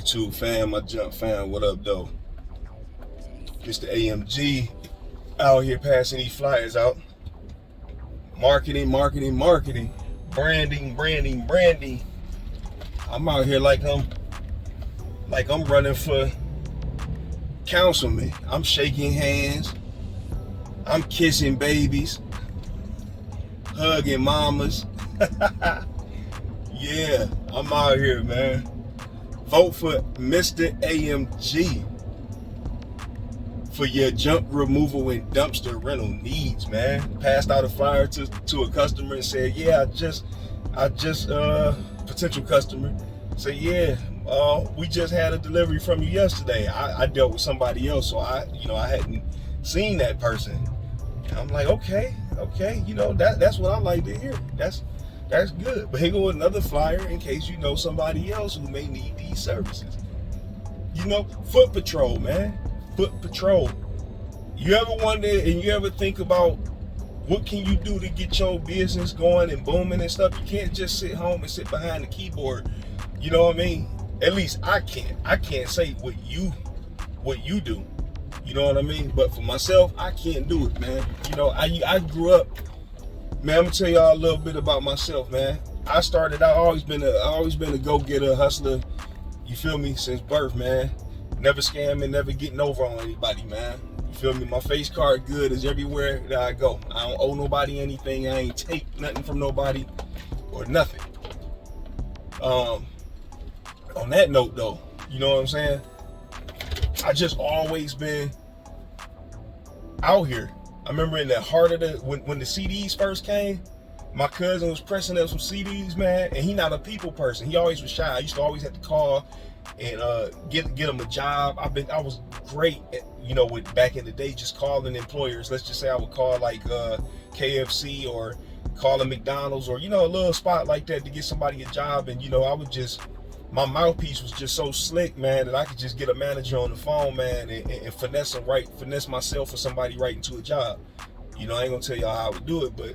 YouTube fam, my jump fam, what up though? Mr. AMG out here passing these flyers out. Marketing, marketing, marketing. Branding, branding, branding. I'm out here like I'm running for councilman. I'm shaking hands. I'm kissing babies. Hugging mamas. Yeah, I'm out here, man. Vote for Mr. AMG for your junk removal and dumpster rental needs, man. Passed out a flyer to a customer and said, yeah, I just potential customer said, yeah, we just had a delivery from you yesterday. I dealt with somebody else, so I hadn't seen that person. And I'm like, okay, that's what I like to hear. That's good. But here go another flyer in case you know somebody else who may need these services. Foot patrol, man. Foot patrol. You ever wonder and you ever think about what can you do to get your business going and booming and stuff? You can't just sit home and sit behind the keyboard. You know what I mean? At least I can't. I can't say what you do. You know what I mean? But for myself, I can't do it, man. I grew up. Man, I'm gonna tell y'all a little bit about myself, man. I started out, I always been a go-getter, hustler, you feel me, since birth, man. Never scamming, never getting over on anybody, man. You feel me? My face card good is everywhere that I go. I don't owe nobody anything. I ain't take nothing from nobody or nothing. On that note though, you know what I'm saying? I just always been out here. I remember in the heart of when the CDs first came, my cousin was pressing up some CDs, man, and he not a people person. He always was shy. I used to always have to call and get him a job. I was great at, with back in the day, just calling employers. Let's just say I would call like KFC or call a McDonald's or a little spot like that to get somebody a job. And I would just, my mouthpiece was just so slick, man, that I could just get a manager on the phone, man, and finesse myself for somebody right into a job. I ain't gonna tell y'all how I would do it, but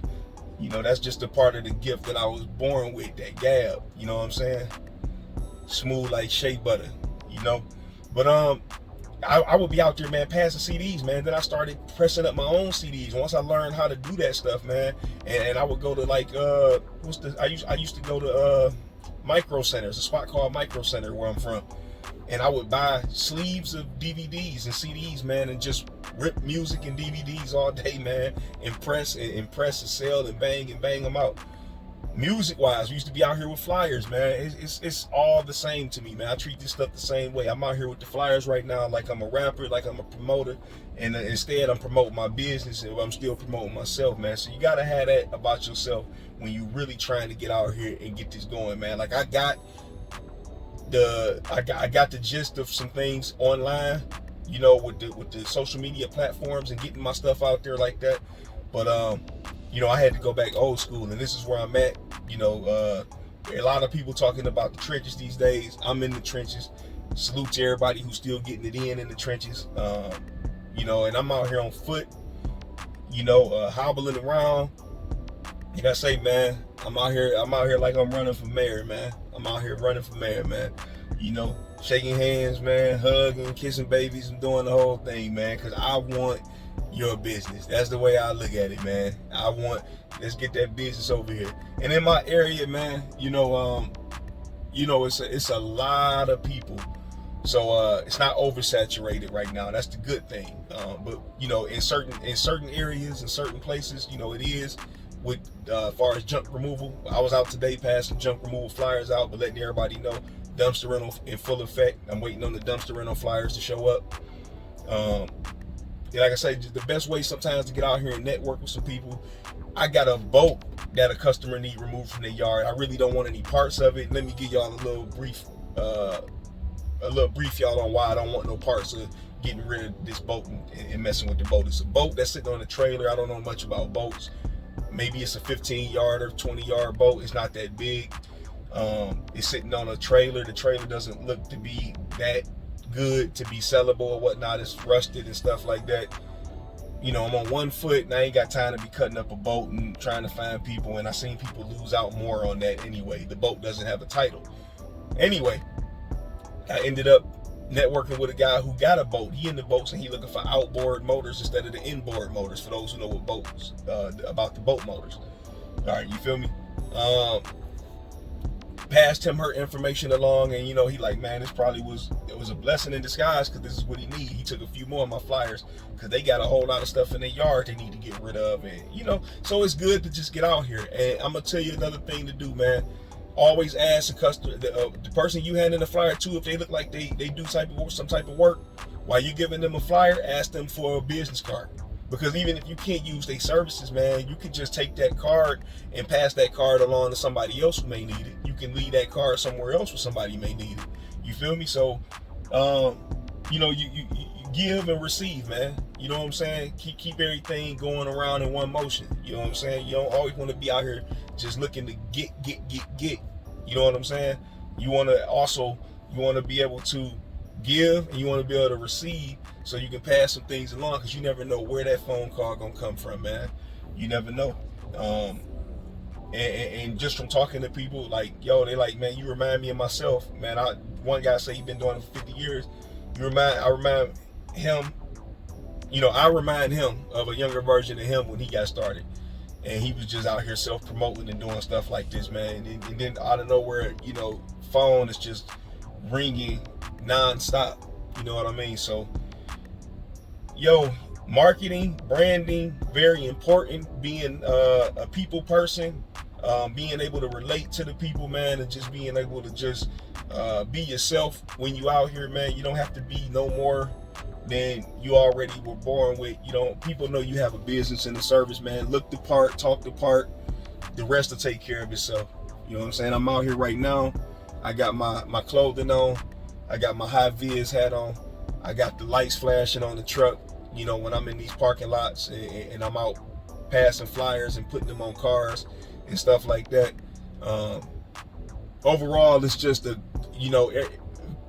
that's just a part of the gift that I was born with, that gab. You know what I'm saying? Smooth like shea butter, But I would be out there, man, passing CDs, man. Then I started pressing up my own CDs. Once I learned how to do that stuff, man, and I would go to like I used to go to Micro Centers, a spot called Micro Center where I'm from, and I would buy sleeves of DVDs and CDs, man, and just rip music and DVDs all day, man, and press and sell and bang them out. Music wise, we used to be out here with flyers, man. It's all the same to me, man. I treat this stuff the same way. I'm out here with the flyers right now like I'm a rapper, like I'm a promoter, and instead I'm promoting my business and I'm still promoting myself, man. So you gotta have that about yourself when you really trying to get out here and get this going, man. Like I got the gist of some things online, with the social media platforms and getting my stuff out there like that. But I had to go back old school, and this is where I'm at. A lot of people talking about the trenches these days. I'm in the trenches. Salute to everybody who's still getting it in the trenches. And I'm out here on foot, hobbling around. Like I say, man, I'm out here like I'm running for mayor, man. I'm out here running for mayor, man. Shaking hands, man, hugging, kissing babies, and doing the whole thing, man, because I want your business. That's the way I look at it, man. Let's get that business over here. And in my area, man, it's a lot of people. So it's not oversaturated right now. That's the good thing. But in certain areas and certain places, it is. With as far as junk removal, I was out today passing junk removal flyers out, but letting everybody know dumpster rental in full effect. I'm waiting on the dumpster rental flyers to show up. Like I say, the best way sometimes to get out here and network with some people. I got a boat that a customer need removed from their yard. I really don't want any parts of it. Let me give y'all a little brief, y'all, on why I don't want no parts of getting rid of this boat and messing with the boat. It's a boat that's sitting on a trailer. I don't know much about boats. Maybe it's a 15-yard or 20-yard boat. It's not that big. It's sitting on a trailer. The trailer doesn't look to be that good to be sellable or whatnot. It's rusted and stuff like that. I'm on 1 foot and I ain't got time to be cutting up a boat and trying to find people, and I seen people lose out more on that anyway. The boat doesn't have a title. Anyway, I ended up networking with a guy who got a boat. He in the boats and he looking for outboard motors instead of the inboard motors. For those who know what boats, about the boat motors. All right, you feel me? Passed him her information along, and he like, man, it was a blessing in disguise, because this is what he need. He took a few more of my flyers because they got a whole lot of stuff in their yard they need to get rid of, and so it's good to just get out here. And I'm gonna tell you another thing to do, man. Always ask the customer, the person you hand in the flyer to, if they look like they do some type of work. While you're giving them a flyer, ask them for a business card. Because even if you can't use their services, man, you can just take that card and pass that card along to somebody else who may need it. You can leave that card somewhere else where somebody may need it. You feel me? So, you give and receive, man. You know what I'm saying? Keep everything going around in one motion. You know what I'm saying? You don't always want to be out here just looking to get. You know what I'm saying? You want to be able to give, and you want to be able to receive, so you can pass some things along, because you never know where that phone call gonna come from, man. You never know. And just from talking to people, like, yo, they like, man, you remind me of myself, man. One guy say he been doing it for 50 years. I remind him, I remind him of a younger version of him when he got started. And he was just out here self-promoting and doing stuff like this, man. And then out of nowhere, phone is just ringing non-stop. You know what I mean? So, marketing, branding, very important. Being a people person, being able to relate to the people, man, and just being able to just be yourself when you out here, man. You don't have to be no more than you already were born with. People know you have a business and a service, man. Look the part, talk the part. The rest will take care of itself. You know what I'm saying? I'm out here right now. I got my clothing on. I got my high vis hat on. I got the lights flashing on the truck, when I'm in these parking lots and I'm out passing flyers and putting them on cars and stuff like that. Overall, it's just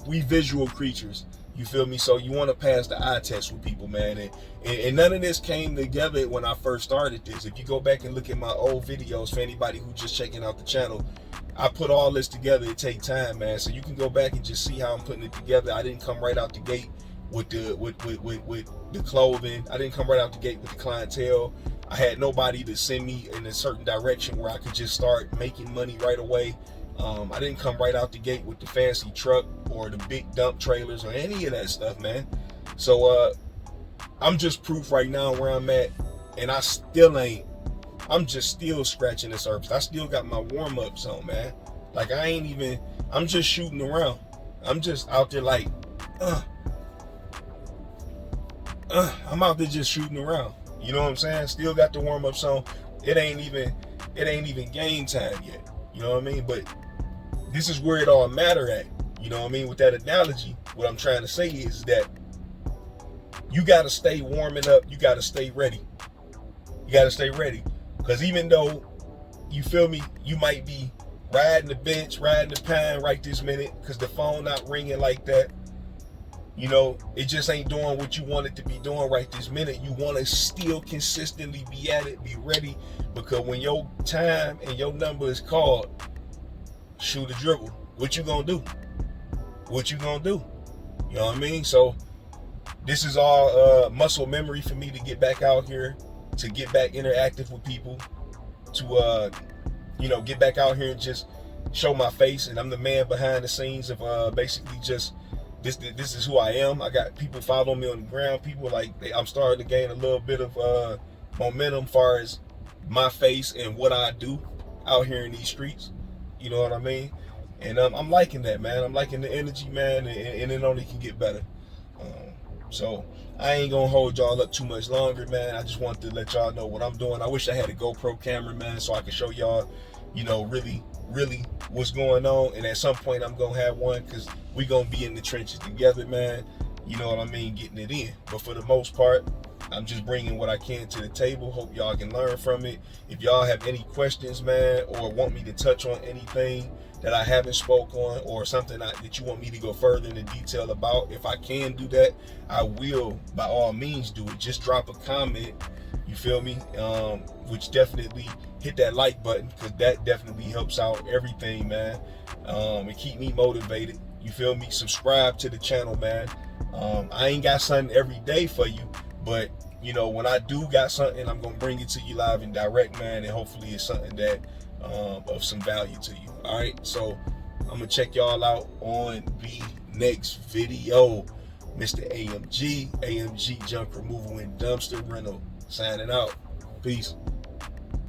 we visual creatures. You feel me? So you want to pass the eye test with people, man. And none of this came together when I first started this. If you go back and look at my old videos, for anybody who's just checking out the channel, I put all this together. It take time, man. So you can go back and just see how I'm putting it together. I didn't come right out the gate with the clothing. I didn't come right out the gate with the clientele. I had nobody to send me in a certain direction where I could just start making money right away. I didn't come right out the gate with the fancy truck or the big dump trailers or any of that stuff, man. So I'm just proof right now where I'm at, and I'm just still scratching the surface. I still got my warm-ups on, man. Like, I'm just shooting around. I'm just out there like, I'm out there just shooting around. You know what I'm saying? Still got the warm-ups on. It ain't even game time yet. You know what I mean? But this is where it all matter at. You know what I mean? With that analogy, what I'm trying to say is that you got to stay warming up. You got to stay ready. You got to stay ready. Because even though, you feel me, you might be riding the bench, riding the pine right this minute because the phone not ringing like that. It just ain't doing what you want it to be doing right this minute. You want to still consistently be at it, be ready. Because when your time and your number is called, shoot a dribble. What you gonna do? What you gonna do? You know what I mean? So this is all muscle memory for me to get back out here, to get back interactive with people, to get back out here and just show my face. And I'm the man behind the scenes of basically just this is who I am. I got people following me on the ground. People I'm starting to gain a little bit of momentum as far as my face and what I do out here in these streets. You know what I mean? And I'm liking that, man. I'm liking the energy, man, and it only can get better. So I ain't gonna hold y'all up too much longer, man. I just wanted to let y'all know what I'm doing. I wish I had a GoPro camera, man, so I could show y'all, really what's going on. And at some point I'm gonna have one, because we gonna be in the trenches together, man. You know what I mean? Getting it in. But for the most part, I'm just bringing what I can to the table. Hope y'all can learn from it. If y'all have any questions, man, or want me to touch on anything that I haven't spoke on, or something that you want me to go further into detail about, if I can do that, I will by all means do it. Just drop a comment, you feel me? Which definitely hit that like button, because that definitely helps out everything, man. And keep me motivated. You feel me? Subscribe to the channel, man. I ain't got something every day for you, but you know, when I do got something, I'm gonna bring it to you live and direct, man, and hopefully it's something that of some value to you. All right, so I'm gonna check y'all out on the next video. Mr. AMG Junk Removal and Dumpster Rental signing out. Peace.